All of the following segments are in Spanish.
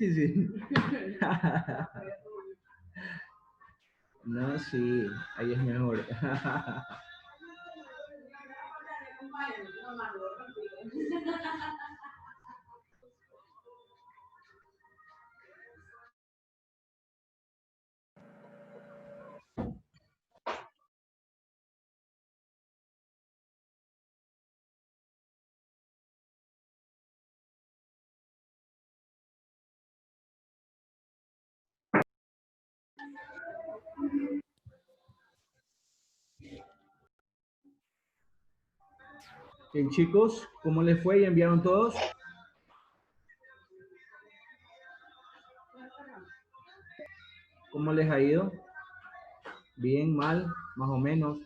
Sí, sí. No, sí, ahí es mejor. Bien, chicos, ¿cómo les fue? ¿Ya enviaron todos? ¿Cómo les ha ido? Bien, mal, más o menos.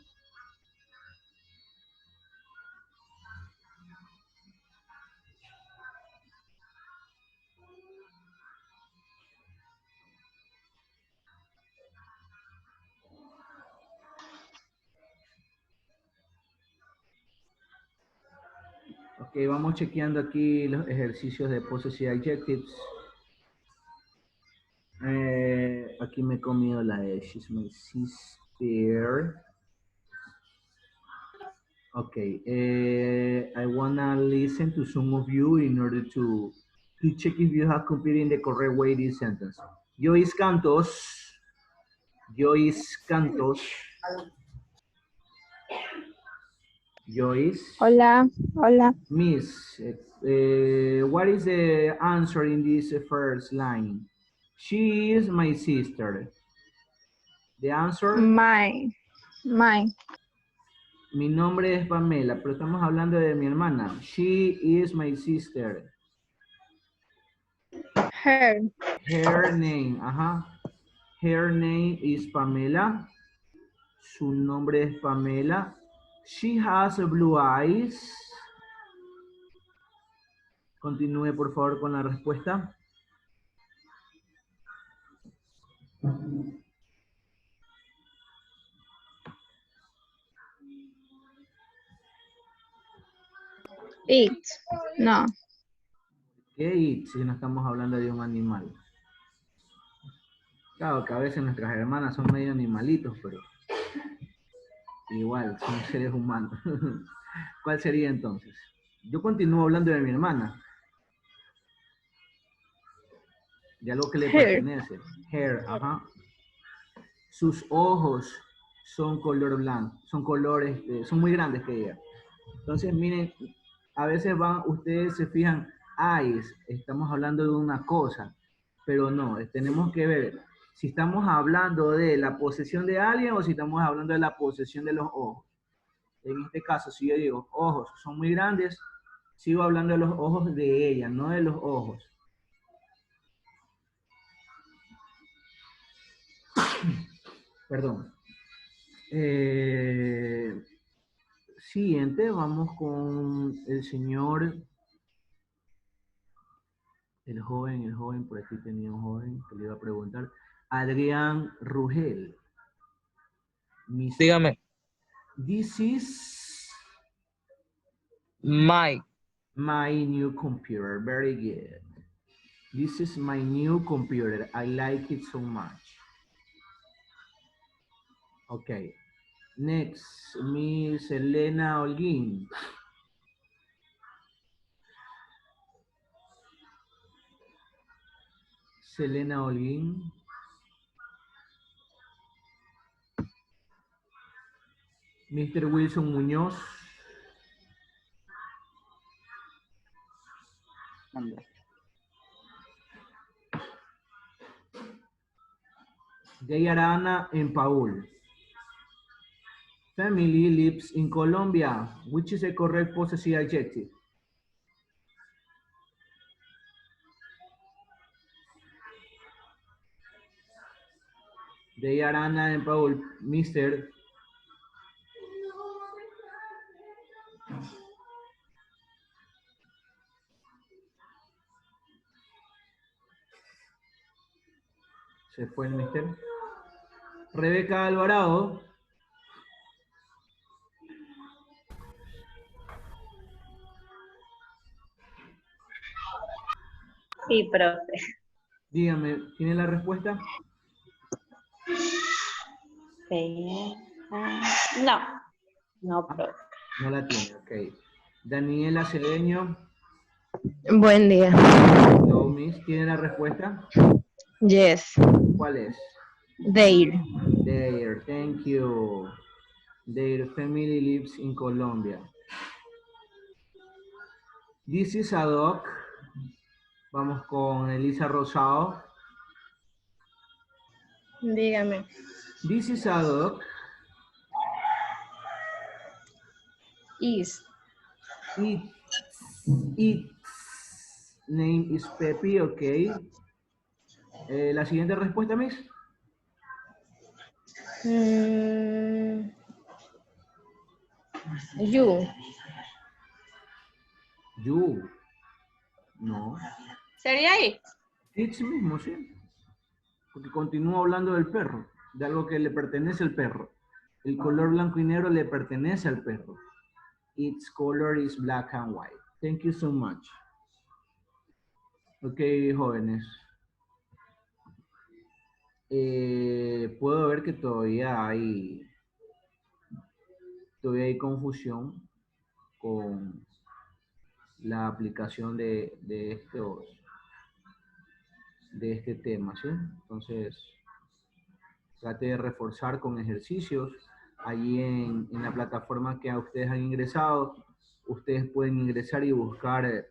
Ok, vamos chequeando aquí los ejercicios de Possessive Adjectives. Aquí me he comido la de She's my sister. Okay, I wanna listen to some of you in order to check if you have completed in the correct way this sentence. Joyce Cantos. Joyce Cantos. Joyce. Hola, hola. Miss, what is the answer in this first line? She is my sister. The answer? My. Mi nombre es Pamela, pero estamos hablando de mi hermana. She is my sister. Her. Her name, ajá. Her name is Pamela. Su nombre es Pamela. She has blue eyes. Continúe, por favor, con la respuesta. It. No. ¿Qué? Si no estamos hablando de un animal. Claro que a veces nuestras hermanas son medio animalitos, pero igual, son seres humanos. ¿Cuál sería entonces? Yo continúo hablando de mi hermana, de algo que le Her. pertenece. Hair, ajá. Sus ojos son color blanco, son colores, son muy grandes que ella. Entonces, miren, a veces ustedes se fijan, eyes, estamos hablando de una cosa, pero no, tenemos que ver si estamos hablando de la posesión de alguien o si estamos hablando de la posesión de los ojos. En este caso, si yo digo ojos son muy grandes, sigo hablando de los ojos de ella, no de los ojos. Perdón. Siguiente, vamos con el señor, el joven, por aquí tenía un joven que le iba a preguntar. Adrián Rugel. Dígame. This is My. my new computer. Very good. This is my new computer. I like it so much. Okay. Next, Miss Elena Holguín. Selena Holguín. Mr. Wilson Muñoz. Deyarana and Paul. Family lives in Colombia. Which is the correct possessive adjective? Deyarana and Paul. Mr. Se fue el mister. Rebeca Alvarado. Sí, profe. Dígame, ¿tiene la respuesta? No, no, profe. No la tiene, ok. Daniela Cedeño, Buen día. hello, Miss, ¿tiene la respuesta? Yes. ¿Cuál es? Their. Their, thank you. Their family lives in Colombia. This is a dog. Vamos con Elisa Rosado. Dígame. This is a dog. Is. Its name is Pepe, ok. La siguiente respuesta, Miss. You. You. No. ¿Sería ahí? Its mismo, sí. Porque continúa hablando del perro, de algo que le pertenece al perro. El color blanco y negro le pertenece al perro. Its color is black and white. Thank you so much. Ok, jóvenes. Puedo ver que todavía hay confusión con la aplicación de este tema, ¿sí? Entonces, trate de reforzar con ejercicios. Allí en la plataforma que a ustedes han ingresado, ustedes pueden ingresar y buscar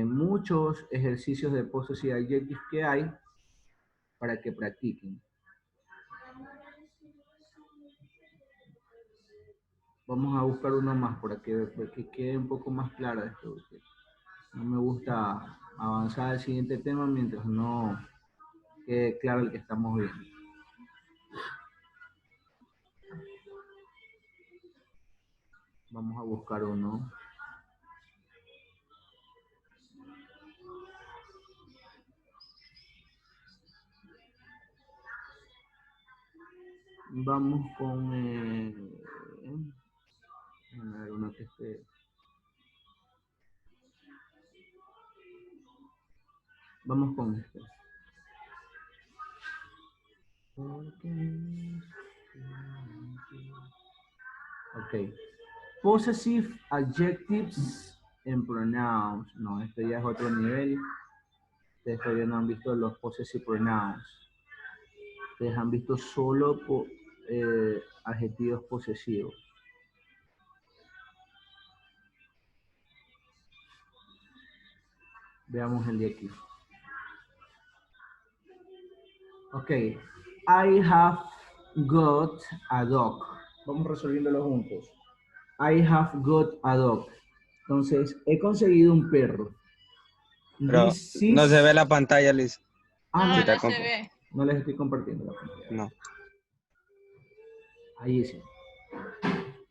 muchos ejercicios de possessive adjectives que hay para que practiquen. Vamos a buscar uno más para que quede un poco más claro esto. No me gusta avanzar al siguiente tema mientras no quede claro el que estamos viendo. Vamos a buscar uno. Vamos con a ver, uno que esté. Vamos con este. Ok. Possessive adjectives and pronouns. No, este ya es otro nivel. Ustedes todavía no han visto los possessive pronouns. Ustedes han visto solo adjetivos posesivos. Veamos el de aquí. Ok. I have got a dog. Vamos resolviéndolo juntos. I have got a dog. Entonces, he conseguido un perro. Pero This no is... se ve la pantalla, Liz. Ah, No, no, no se ve. no les estoy compartiendo la pantalla. No. Ahí sí.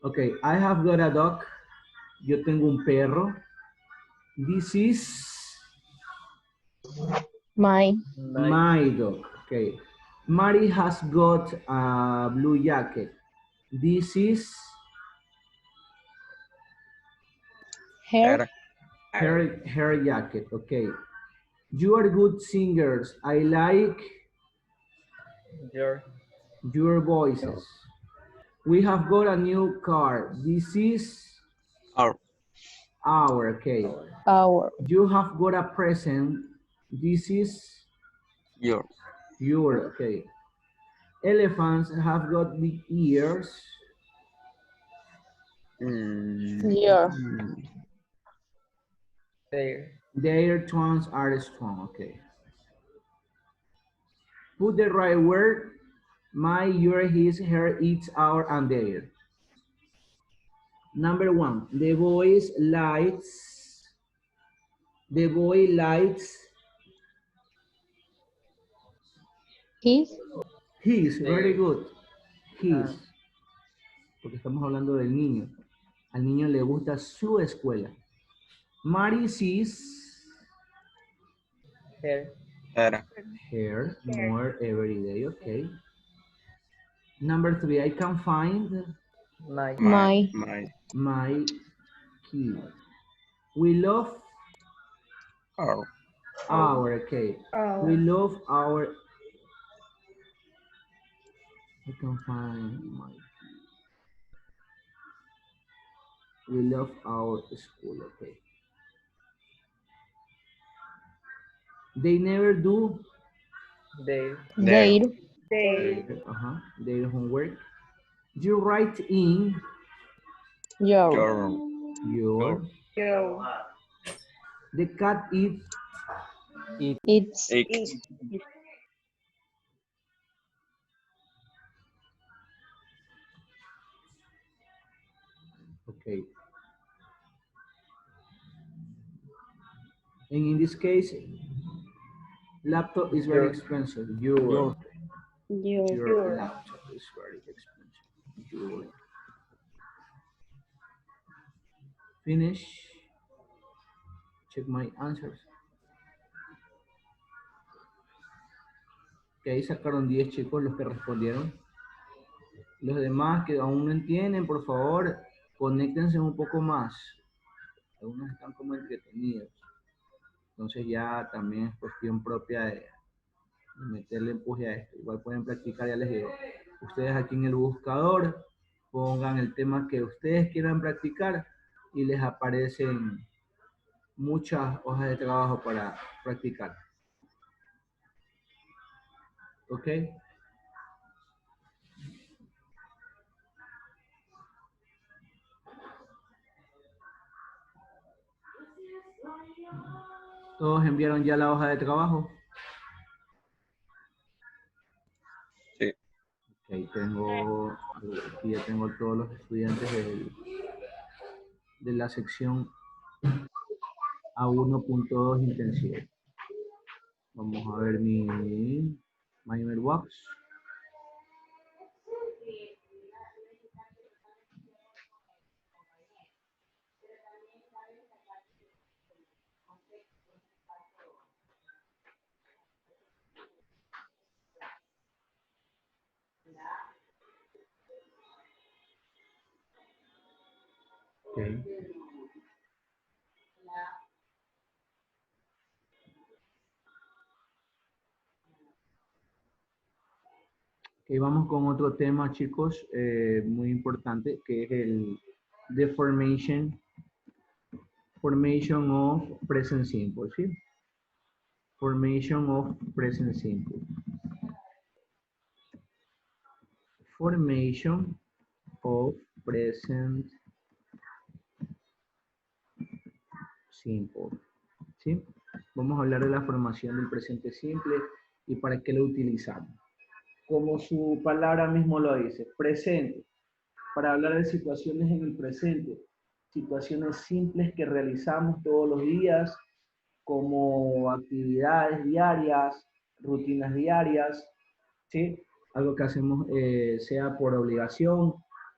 Ok, I have got a dog. Yo tengo un perro. This is... My. My dog. Okay. Mary has got a blue jacket. This is Her. her jacket. Okay. You are good singers. I like your voices. We have got a new car. This is our. Okay. Our. You have got a present. This is Your. okay. Elephants have got big ears. Your. Their tongues are strong. Okay. Put the right word. My, your, his, her, its, our, and their. Number one, the boy lights. The boy lights. His, very good. His. Porque estamos hablando del niño. Al niño le gusta su escuela. Mary sees her more every day. Okay. Number three, I can find my key. We love Our, okay. Our. We love our. I can find my. We love our school, okay. They never do Their. their homework. You write in Your. your. The cat eats. It's. Eggs. Okay. And in this case, laptop is very expensive. Your laptop is very expensive. Your. Finish. Check my answers. Que ahí sacaron 10 chicos los que respondieron. Los demás que aún no entienden, por favor, conéctense un poco más. Algunos están como entretenidos. Entonces ya también es cuestión propia de meterle empuje a esto. Igual pueden practicar, ya les digo. Ustedes aquí en el buscador pongan el tema que ustedes quieran practicar y les aparecen muchas hojas de trabajo para practicar. ¿Ok? ¿Todos enviaron ya la hoja de trabajo? Sí. Ok, aquí ya tengo todos los estudiantes de la sección A1.2 intensivo. Vamos a ver mi mailbox. Okay. Ok, vamos con otro tema, chicos, muy importante, que es el the formation of present simple, ¿sí? Formation of present simple. Formation of present simple, ¿sí? Vamos a hablar de la formación del presente simple y para qué lo utilizamos. Como su palabra mismo lo dice, presente, para hablar de situaciones en el presente, situaciones simples que realizamos todos los días, como actividades diarias, rutinas diarias, ¿sí? Algo que hacemos sea por obligación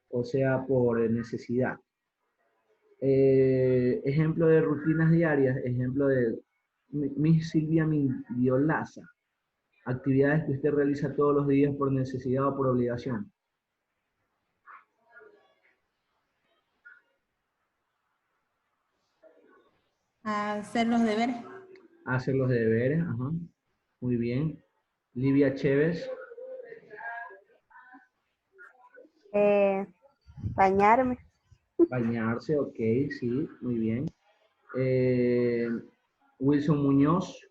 o sea por necesidad. Ejemplo de rutinas diarias, ejemplo de Miss Silvia Mindiolaza. Actividades que usted realiza todos los días por necesidad o por obligación. Hacer los deberes. Hacer los deberes, ajá. Muy bien. Livia Chévez. Bañarme. Bañarse, ok, sí, muy bien. Wilson Muñoz.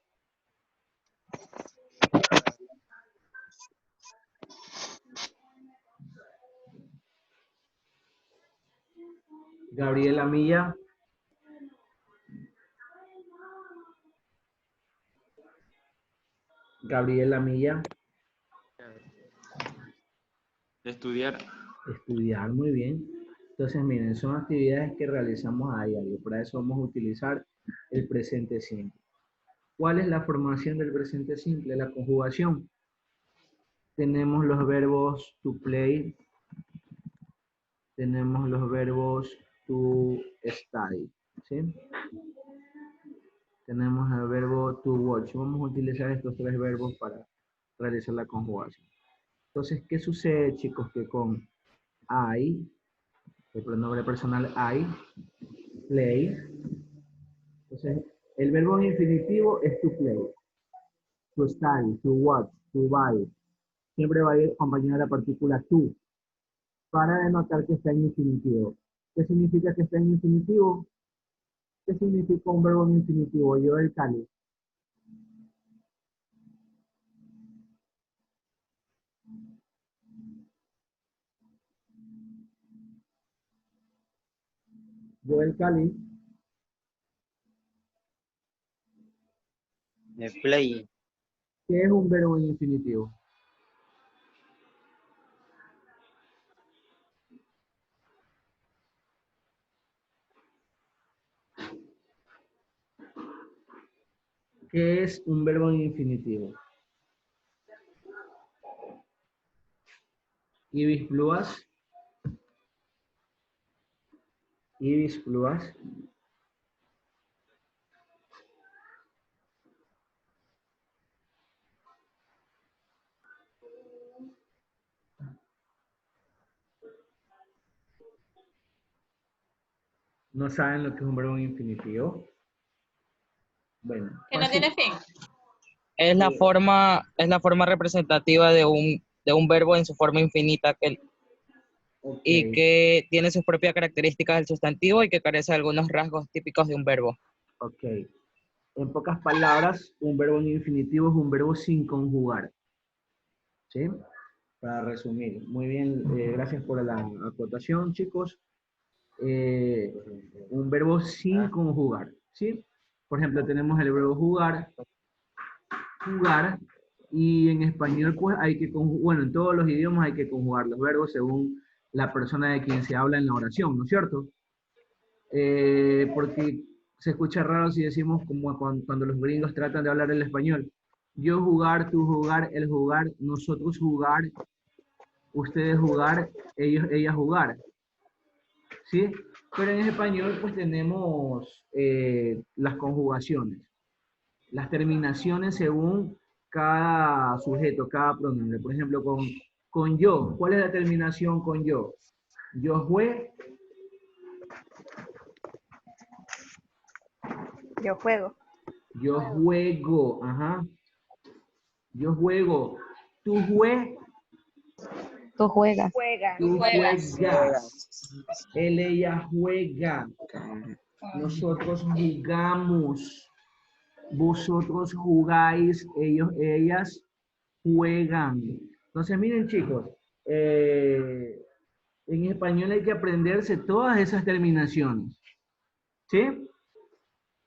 Gabriela Milla. Gabriela Milla. Estudiar. Estudiar, muy bien. Entonces, miren, son actividades que realizamos a diario. Para eso vamos a utilizar el presente simple. ¿Cuál es la formación del presente simple? La conjugación. Tenemos los verbos to play. Tenemos los verbos to study. ¿Sí? Tenemos el verbo to watch. Vamos a utilizar estos tres verbos para realizar la conjugación. Entonces, ¿qué sucede, chicos? Que con I, el pronombre personal I, play, entonces El verbo en infinitivo es to play, to study, to watch, to buy. Siempre va a ir acompañado de la partícula to, para denotar que está en infinitivo. ¿Qué significa que está en infinitivo? ¿Qué significa un verbo en infinitivo? Yo el Cali. Yo el Cali. Play. ¿Qué es un verbo en infinitivo? ¿Qué es un verbo en infinitivo? Ibis pluas. Ibis pluas. ¿No saben lo que es un verbo en infinitivo? Bueno. Que no tiene fin. Es la forma representativa de un verbo en su forma infinita Ok. y que tiene sus propias características del sustantivo y que carece de algunos rasgos típicos de un verbo. Ok. En pocas palabras, un verbo en infinitivo es un verbo sin conjugar. ¿Sí? Para resumir. Muy bien, gracias por la acotación, chicos. Un verbo sin conjugar. ¿Sí? Por ejemplo, tenemos el verbo jugar, jugar, y en español pues hay que conjugar, bueno, en todos los idiomas hay que conjugar los verbos según la persona de quien se habla en la oración, ¿no es cierto? Porque se escucha raro si decimos como cuando los gringos tratan de hablar el español. Yo jugar, tú jugar, él jugar, nosotros jugar, ustedes jugar, ellas jugar. ¿Sí? Pero en español pues tenemos las conjugaciones, las terminaciones según cada sujeto, cada pronombre. Por ejemplo, con yo, ¿cuál es la terminación con yo? Yo jugué. Yo juego. Yo juego, ajá. Yo juego. Tú juegas. Tú juegas. Tú Juegas. juegas. Él, ella juega. Nosotros jugamos. Vosotros jugáis. Ellos, ellas juegan. Entonces, miren, chicos. En español hay que aprenderse todas esas terminaciones. ¿Sí?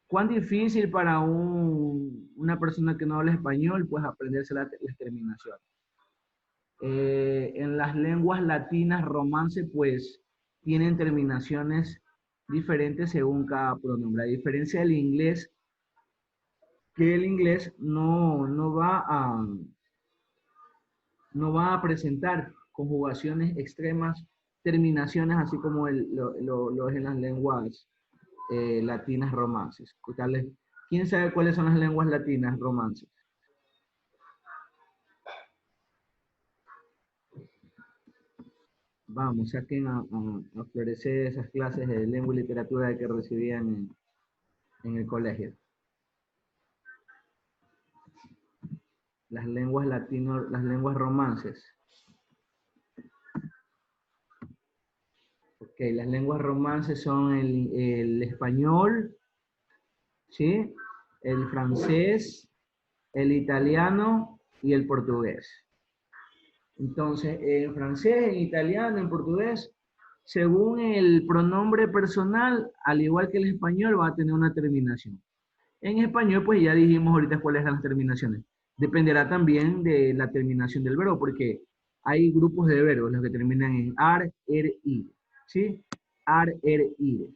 ¿Cuán difícil para una persona que no habla español, pues aprenderse las terminaciones? En las lenguas latinas romance, pues tienen terminaciones diferentes según cada pronombre. A diferencia del inglés, que el inglés no va a presentar conjugaciones extremas, terminaciones, así como lo es en las lenguas latinas romances. ¿Quién sabe cuáles son las lenguas latinas romances? Vamos, saquen a florecer esas clases de lengua y literatura que recibían en el colegio. Las lenguas las lenguas romances. Ok, las lenguas romances son el español, ¿sí? El francés, el italiano y el portugués. Entonces, en francés, en italiano, en portugués, según el pronombre personal, al igual que el español, va a tener una terminación. En español, pues ya dijimos ahorita cuáles son las terminaciones. Dependerá también de la terminación del verbo, porque hay grupos de verbos, los que terminan en ar, er, ir. ¿Sí? Ar, er, ir.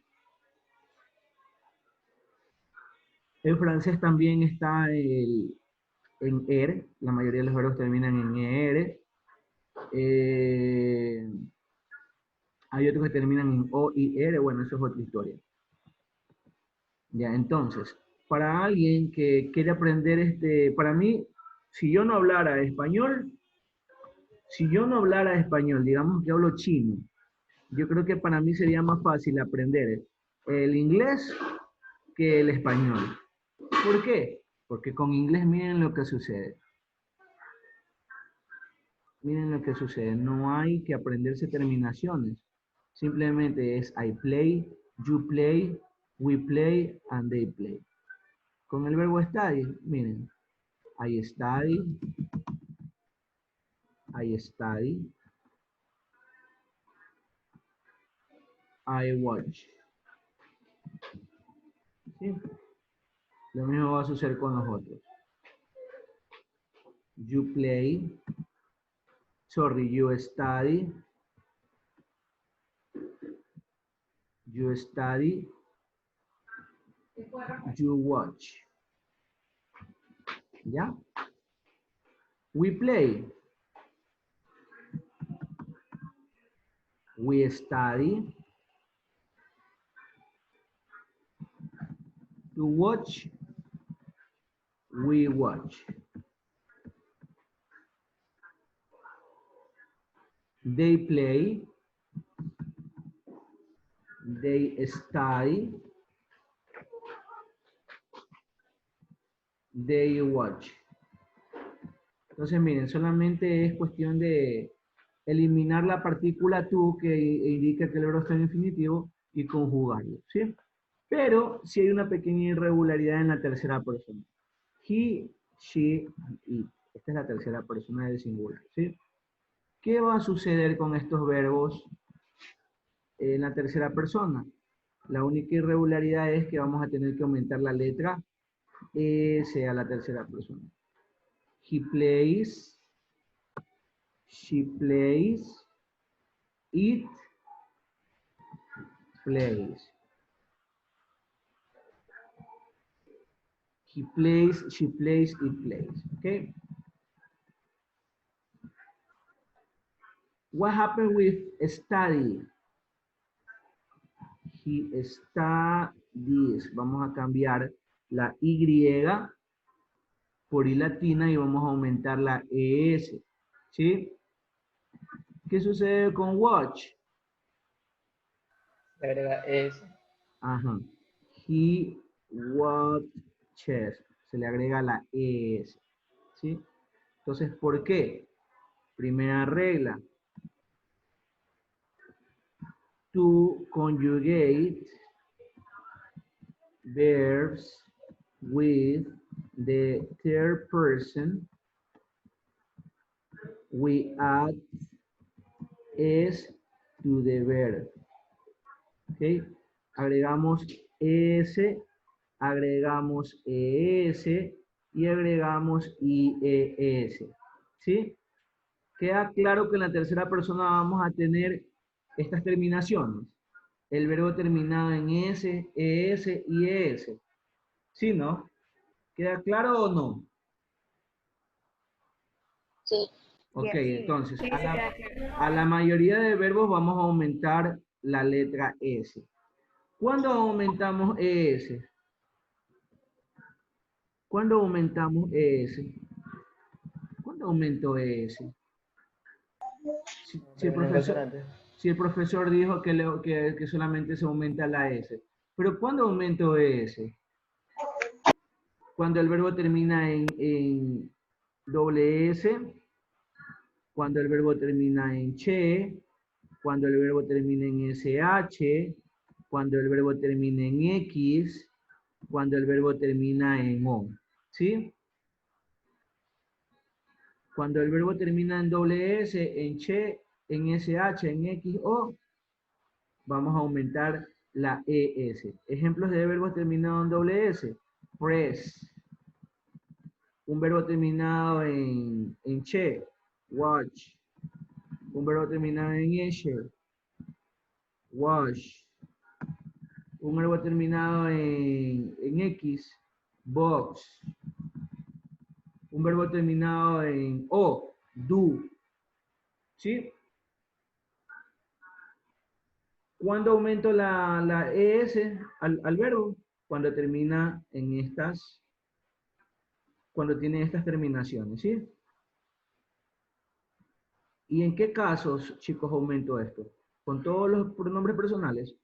En francés también está en er, la mayoría de los verbos terminan en er. Hay otros que terminan en o y r, bueno, eso es otra historia. Ya, entonces, para alguien que quiere aprender para mí, si yo no hablara español, digamos que hablo chino, yo creo que para mí sería más fácil aprender el inglés que el español. ¿Por qué? Porque con inglés miren lo que sucede. Miren lo que sucede. No hay que aprenderse terminaciones. Simplemente es I play, you play, we play, and they play. Con el verbo study, miren. I study, I study, I watch. ¿Sí? Lo mismo va a suceder con los otros. You play, sorry, you study, you study, you watch. ¿Ya? We play. We study. To watch. We watch. They play. They study. They watch. Entonces, miren, solamente es cuestión de eliminar la partícula to que indica que el verbo está en infinitivo y conjugarlo, ¿sí? Pero sí hay una pequeña irregularidad en la tercera persona. He, she, and it. Esta es la tercera persona del singular, ¿sí? ¿Qué va a suceder con estos verbos en la tercera persona? La única irregularidad es que vamos a tener que aumentar la letra S a la tercera persona. He plays, she plays, it plays. He plays, she plays, it plays. Okay? What happened with study? He studies. Vamos a cambiar la Y por I latina y vamos a aumentar la ES. ¿Sí? ¿Qué sucede con watch? Le agrega S. Ajá. He watches. Se le agrega la ES. ¿Sí? Entonces, ¿por qué? Primera regla. To conjugate verbs with the third person, we add S to the verb. ¿Ok? Agregamos S, agregamos ES y agregamos IES. ¿Sí? Queda claro que en la tercera persona vamos a tener estas terminaciones. El verbo terminado en S, ES y ES. ¿Sí, no? ¿Queda claro o no? Sí. Ok, Sí. entonces, Sí, a la mayoría de verbos vamos a aumentar la letra S. ¿Cuándo aumentamos ES? ¿Cuándo aumentamos ES? ¿Cuándo aumento ES? Si el profesor dijo que solamente se aumenta la S. Pero ¿cuándo aumento ES? Cuando el verbo termina en doble S, cuando el verbo termina en che, cuando el verbo termina en SH, cuando el verbo termina en X, cuando el verbo termina en O. ¿Sí? Cuando el verbo termina en doble S, en che, en SH, en X, O, vamos a aumentar la ES. Ejemplos de verbos terminados en doble S. Press. Un verbo terminado en che. Watch. Un verbo terminado en esher. Wash. Un verbo terminado en X. Box. Un verbo terminado en O. Do. ¿Sí? ¿Cuándo aumento la ES al verbo? Cuando termina en estas, cuando tiene estas terminaciones, ¿sí? ¿Y en qué casos, chicos, aumento esto? ¿Con todos los pronombres personales?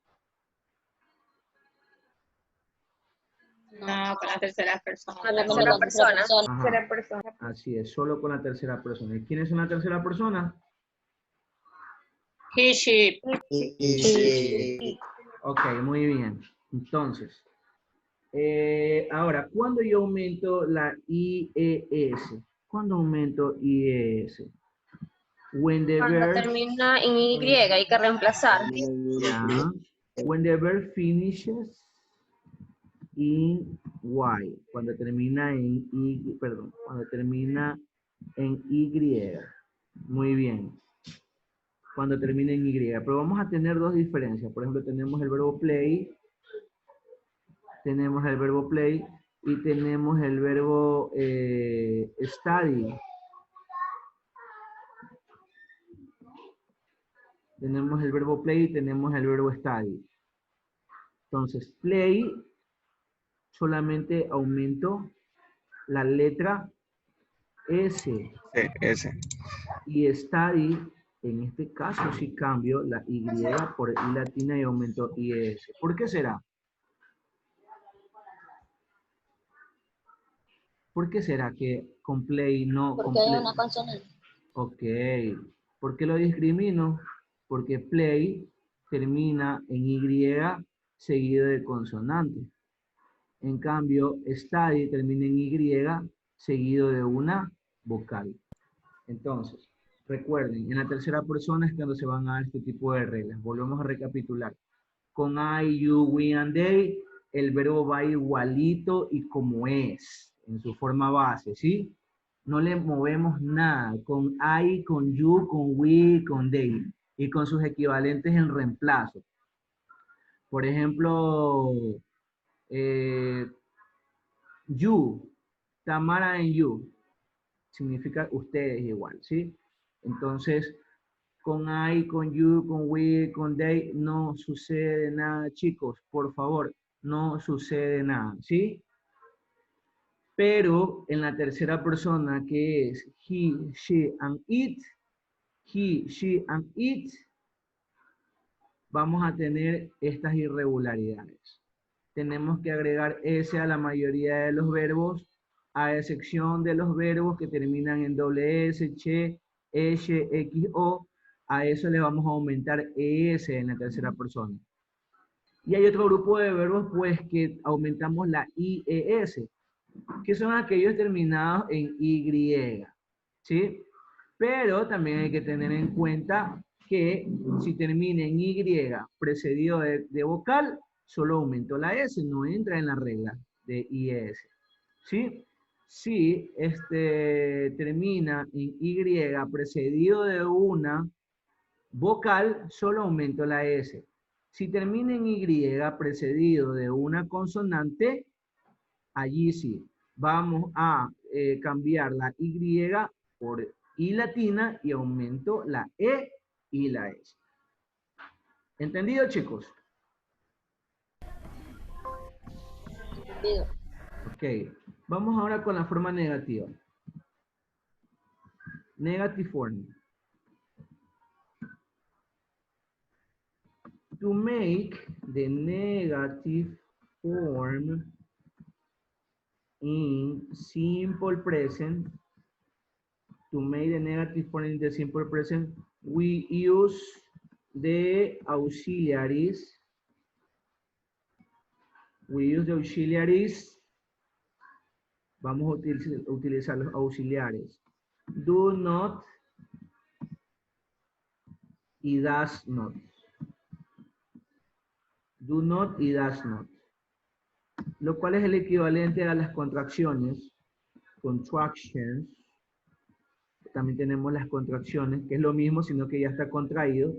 No, con la tercera persona. Con la tercera persona. Ajá. Tercera persona. Así es, solo con la tercera persona. ¿Y quién es una tercera persona? He, she. Ok, muy bien. Entonces, ahora, ¿cuándo yo aumento la IES? ¿Cuándo aumento IES? When the Cuando verb, termina en Y hay que reemplazar. yeah, when the verb finishes in Y, cuando termina en Y, perdón, cuando termina en Y. Muy bien. Cuando termina en Y. Pero vamos a tener dos diferencias. Por ejemplo, tenemos el verbo play y tenemos el verbo study. Tenemos el verbo play y tenemos el verbo study. Entonces, play solamente aumento la letra S. Sí, ese. Y study, en este caso sí cambio la Y por I latina y aumento IS. ¿Por qué será? ¿Por qué será que con play no Porque con hay play? una consonante. Ok. ¿Por qué lo discrimino? Porque play termina en Y seguido de consonante. En cambio, study termina en Y seguido de una vocal. Entonces, recuerden, en la tercera persona es cuando se van a dar este tipo de reglas. Volvemos a recapitular. Con I, you, we, and they, el verbo va igualito y como es, en su forma base, ¿sí? No le movemos nada. Con I, con you, con we, con they. Y con sus equivalentes en reemplazo. Por ejemplo, you, Tamara and you, significa ustedes igual, ¿sí? Entonces, con I, con you, con we, con they, no sucede nada, chicos, por favor, no sucede nada, ¿sí? Pero en la tercera persona, que es he, she, and it, vamos a tener estas irregularidades. Tenemos que agregar S a la mayoría de los verbos, a excepción de los verbos que terminan en doble S, che, eche, x, o. A eso le vamos a aumentar ES en la tercera persona. Y hay otro grupo de verbos, pues, que aumentamos la IES, que son aquellos terminados en Y, ¿sí? Pero también hay que tener en cuenta que si termina en Y precedido de vocal, solo aumento la S, no entra en la regla de IES, ¿sí? Si termina en Y precedido de una vocal, solo aumento la S. Si termina en Y precedido de una consonante, allí sí. Vamos a cambiar la Y por I latina y aumento la E y la S. ¿Entendido, chicos? Entendido. Ok. Vamos ahora con la forma negativa. Negative form. To make the negative form in simple present, to make the negative form in the simple present, we use the auxiliaries. We use the auxiliaries. Vamos a utilizar los auxiliares. Do not y does not. Do not y does not. Lo cual es el equivalente a las contracciones. Contractions. También tenemos las contracciones, que es lo mismo, sino que ya está contraído.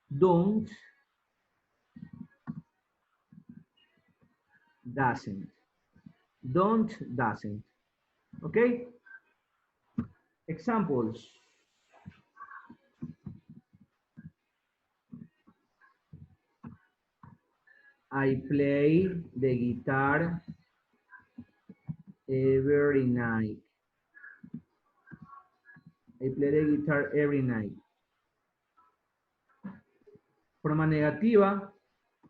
Don't, doesn't. Don't, doesn't. ¿Ok? Examples. I play the guitar every night. I play the guitar every night. Forma negativa.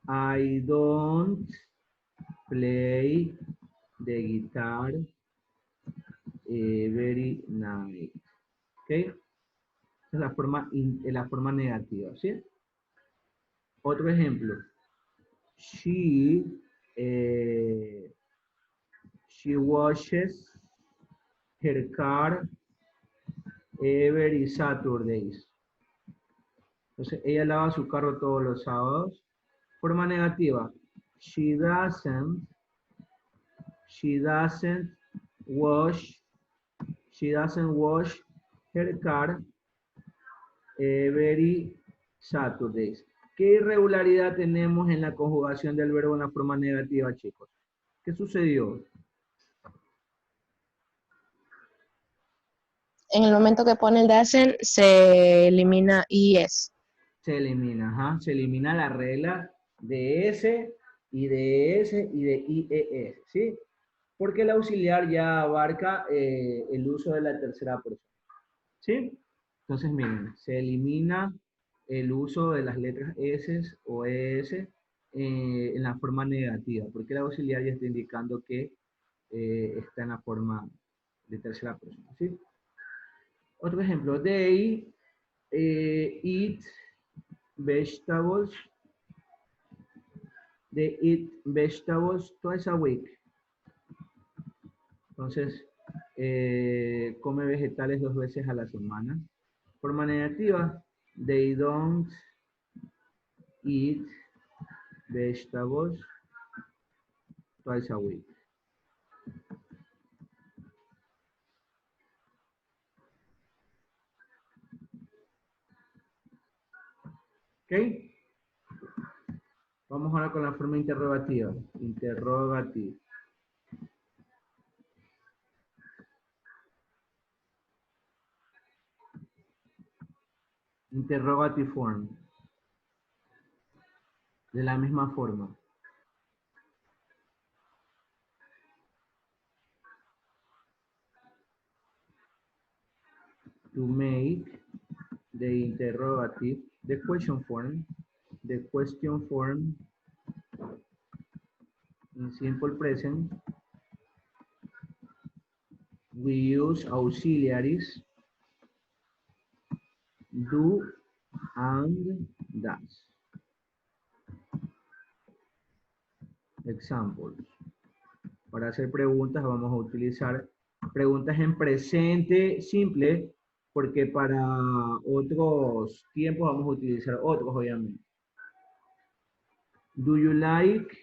I don't play the guitar very nice. ¿Ok? Esa es la forma negativa, ¿sí? Otro ejemplo. She washes her car every Saturdays. Entonces, ella lava su carro todos los sábados. Forma negativa. She doesn't wash her car every Saturdays. ¿Qué irregularidad tenemos en la conjugación del verbo en la forma negativa, chicos? ¿Qué sucedió? En el momento que pone el doesn't, se elimina es. Se elimina, ajá. Se elimina la regla de S y de S y de IES, ¿sí? Porque el auxiliar ya abarca el uso de la tercera persona, ¿sí? Entonces, miren, se elimina el uso de las letras S o ES en la forma negativa, porque el auxiliar ya está indicando que está en la forma de tercera persona, ¿sí? Otro ejemplo, they eat vegetables. They eat vegetables twice a week. Entonces, come vegetales 2 veces a la semana. Forma negativa, they don't eat vegetables twice a week. ¿Ok? Vamos ahora con la forma interrogativa. Interrogative. Interrogative form. De la misma forma. To make the interrogative, the question form in simple present, we use auxiliaries do and does. Examples. Para hacer preguntas vamos a utilizar preguntas en presente simple, porque para otros tiempos vamos a utilizar otros, obviamente. Do you like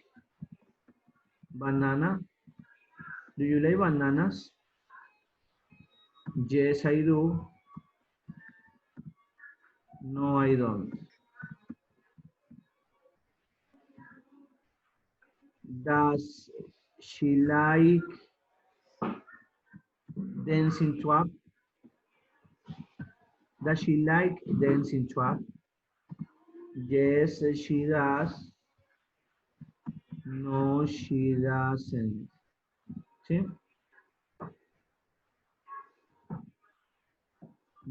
banana? Do you like bananas? Yes, I do. No, I don't. Does she like dancing tap? Does she like dancing tap? Yes, she does. No, she doesn't. ¿Sí?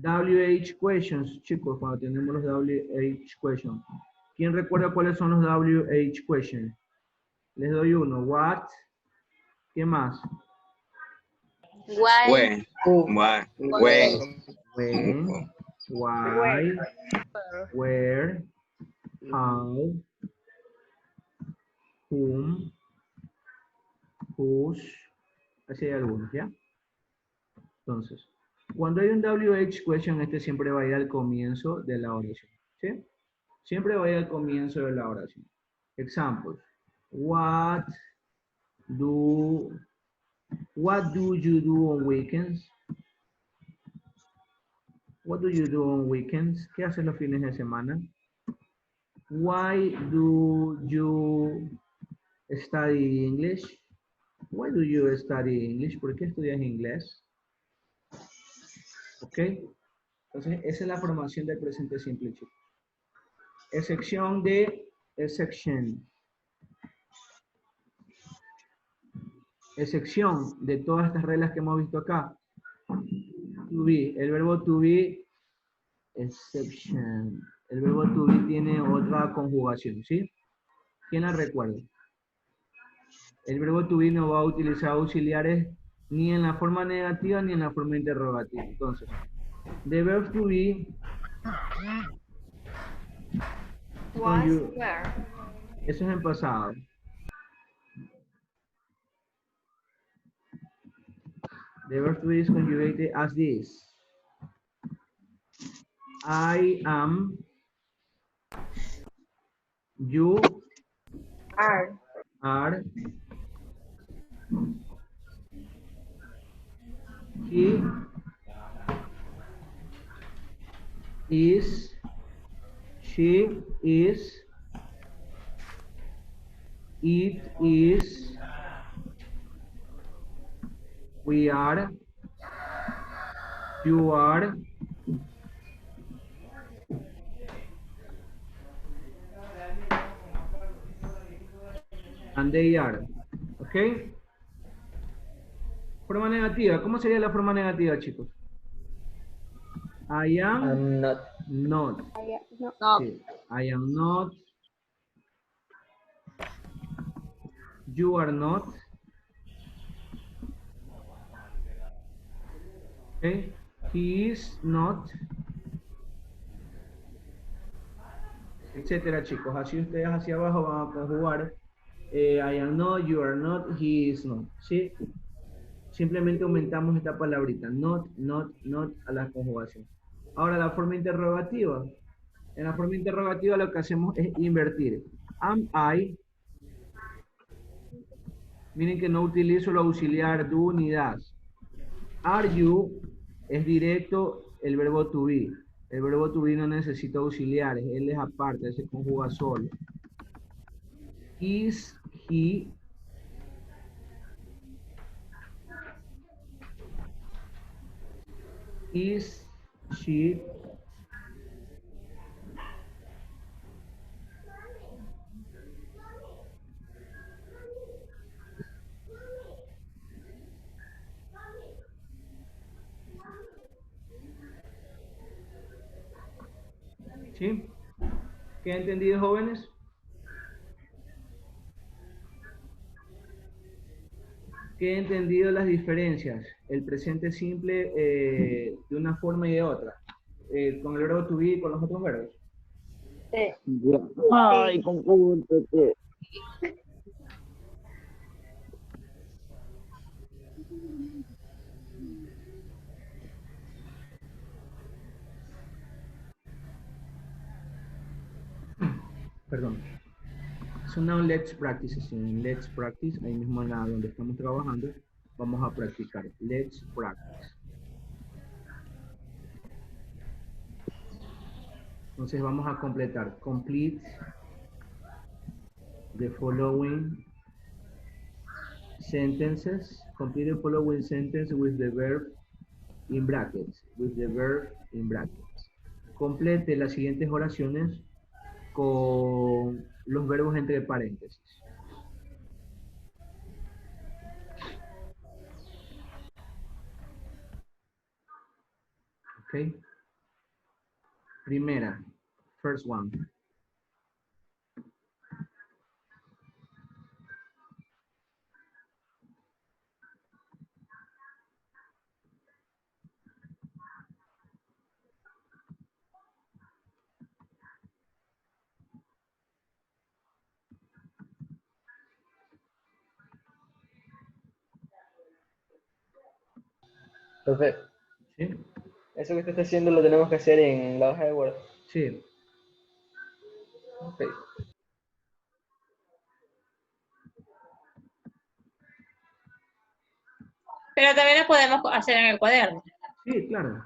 WH questions, chicos, cuando tenemos los WH questions. ¿Quién recuerda cuáles son los WH questions? Les doy uno. What? ¿Qué más? Why, When. When. When, why, where, how, whom, whose, así hay algunos, ¿ya? Entonces, cuando hay un WH question, este siempre va a ir al comienzo de la oración, ¿sí? Siempre va a ir al comienzo de la oración. Examples. What do you do on weekends? What do you do on weekends? ¿Qué haces los fines de semana? Why do you study English? Why do you study English? ¿Por qué estudias inglés? ¿Ok? Entonces, esa es la formación del presente simple, chicos. Excepción de exception. Excepción de todas estas reglas que hemos visto acá. To be, el verbo to be, exception. El verbo to be tiene otra conjugación, ¿sí? ¿Quién la recuerda? El verbo to be no va a utilizar auxiliares ni en la forma negativa ni en la forma interrogativa. Entonces, the verb to be eso es en pasado. The verb to be is conjugated as this. I am. You are. He is. She is. It is. We are. You are. And they are. ¿Ok? Forma negativa. ¿Cómo sería la forma negativa, chicos? I am I'm not. not. No. Sí. I am not. You are not. Okay. He is not. Etcétera, chicos. Así ustedes hacia abajo van a conjugar I am not, you are not, he is not. ¿Sí? Simplemente aumentamos esta palabrita. Not, not, not a la conjugación. Ahora la forma interrogativa. En la forma interrogativa lo que hacemos es invertir. Am I. Miren que no utilizo el auxiliar do ni das. Are you es directo el verbo to be. El verbo to be no necesita auxiliares, él es aparte, él se conjuga solo. Is he. Is she. ¿Sí? ¿Qué han entendido, jóvenes? ¿Qué han entendido las diferencias? El presente simple de una forma y de otra. Con el verbo to be y con los otros verbos. Ay, compúntate. Perdón. So now let's practice. Let's practice. Ahí mismo en la donde estamos trabajando. Vamos a practicar. Let's practice. Entonces vamos a completar. Complete the following sentences. Complete the following sentence with the verb in brackets. With the verb in brackets. Complete las siguientes oraciones con los verbos entre paréntesis. Ok. Primera. First one. Profe, ¿Sí? eso que usted está haciendo lo tenemos que hacer en la hoja de Word. Sí. Ok. Pero también lo podemos hacer en el cuaderno. Sí, claro.